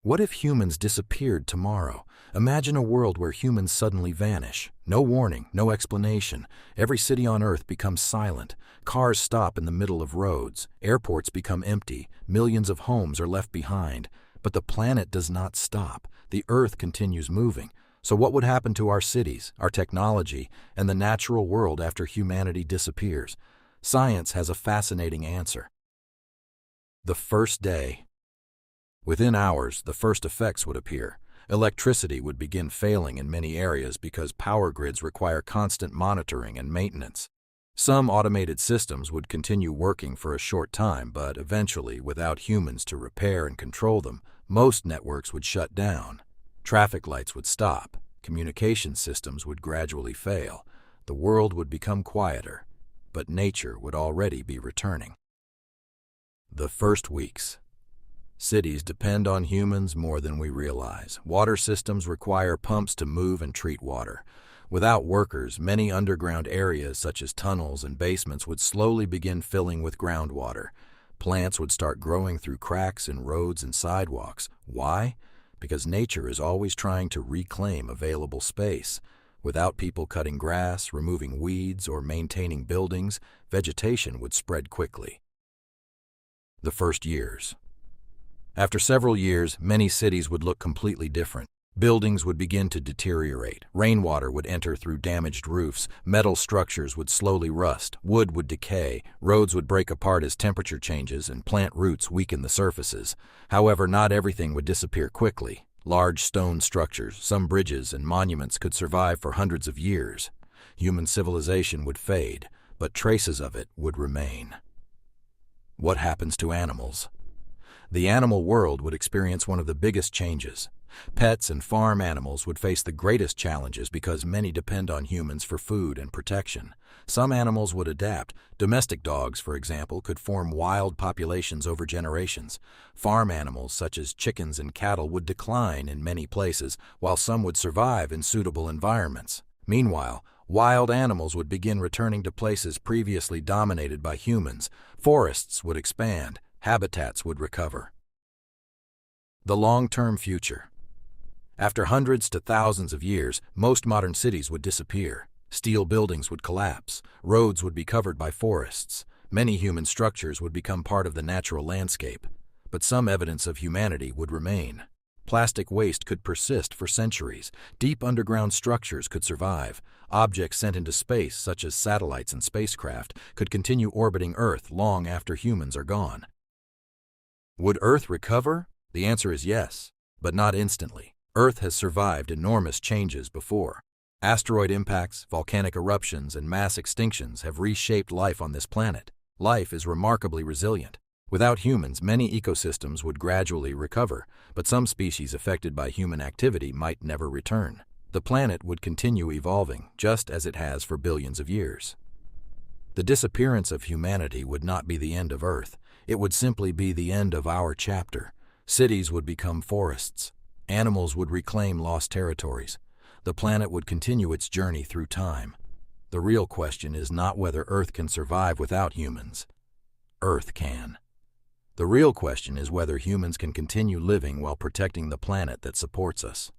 What if humans disappeared tomorrow? Imagine a world where humans suddenly vanish. No warning, no explanation. Every city on Earth becomes silent. Cars stop in the middle of roads. Airports become empty. Millions of homes are left behind. But the planet does not stop. The Earth continues moving. So what would happen to our cities, our technology, and the natural world after humanity disappears? Science has a fascinating answer. The first day. Within hours, the first effects would appear. Electricity would begin failing in many areas because power grids require constant monitoring and maintenance. Some automated systems would continue working for a short time, but eventually, without humans to repair and control them, most networks would shut down. Traffic lights would stop. Communication systems would gradually fail. The world would become quieter, but nature would already be returning. The first weeks. Cities depend on humans more than we realize. Water systems require pumps to move and treat water. Without workers, many underground areas such as tunnels and basements would slowly begin filling with groundwater. Plants would start growing through cracks in roads and sidewalks. Why? Because nature is always trying to reclaim available space. Without people cutting grass, removing weeds, or maintaining buildings, vegetation would spread quickly. The first years. After several years, many cities would look completely different. Buildings would begin to deteriorate. Rainwater would enter through damaged roofs. Metal structures would slowly rust. Wood would decay. Roads would break apart as temperature changes, and plant roots weaken the surfaces. However, not everything would disappear quickly. Large stone structures, some bridges and monuments could survive for hundreds of years. Human civilization would fade, but traces of it would remain. What happens to animals? The animal world would experience one of the biggest changes. Pets and farm animals would face the greatest challenges because many depend on humans for food and protection. Some animals would adapt. Domestic dogs, for example, could form wild populations over generations. Farm animals such as chickens and cattle would decline in many places, while some would survive in suitable environments. Meanwhile, wild animals would begin returning to places previously dominated by humans. Forests would expand. Habitats would recover. The long-term future. After hundreds to thousands of years, most modern cities would disappear. Steel buildings would collapse. Roads would be covered by forests. Many human structures would become part of the natural landscape. But some evidence of humanity would remain. Plastic waste could persist for centuries. Deep underground structures could survive. Objects sent into space, such as satellites and spacecraft, could continue orbiting Earth long after humans are gone. Would Earth recover? The answer is yes, but not instantly. Earth has survived enormous changes before. Asteroid impacts, volcanic eruptions, and mass extinctions have reshaped life on this planet. Life is remarkably resilient. Without humans, many ecosystems would gradually recover, but some species affected by human activity might never return. The planet would continue evolving, just as it has for billions of years. The disappearance of humanity would not be the end of Earth. It would simply be the end of our chapter. Cities would become forests. Animals would reclaim lost territories. The planet would continue its journey through time. The real question is not whether Earth can survive without humans. Earth can. The real question is whether humans can continue living while protecting the planet that supports us.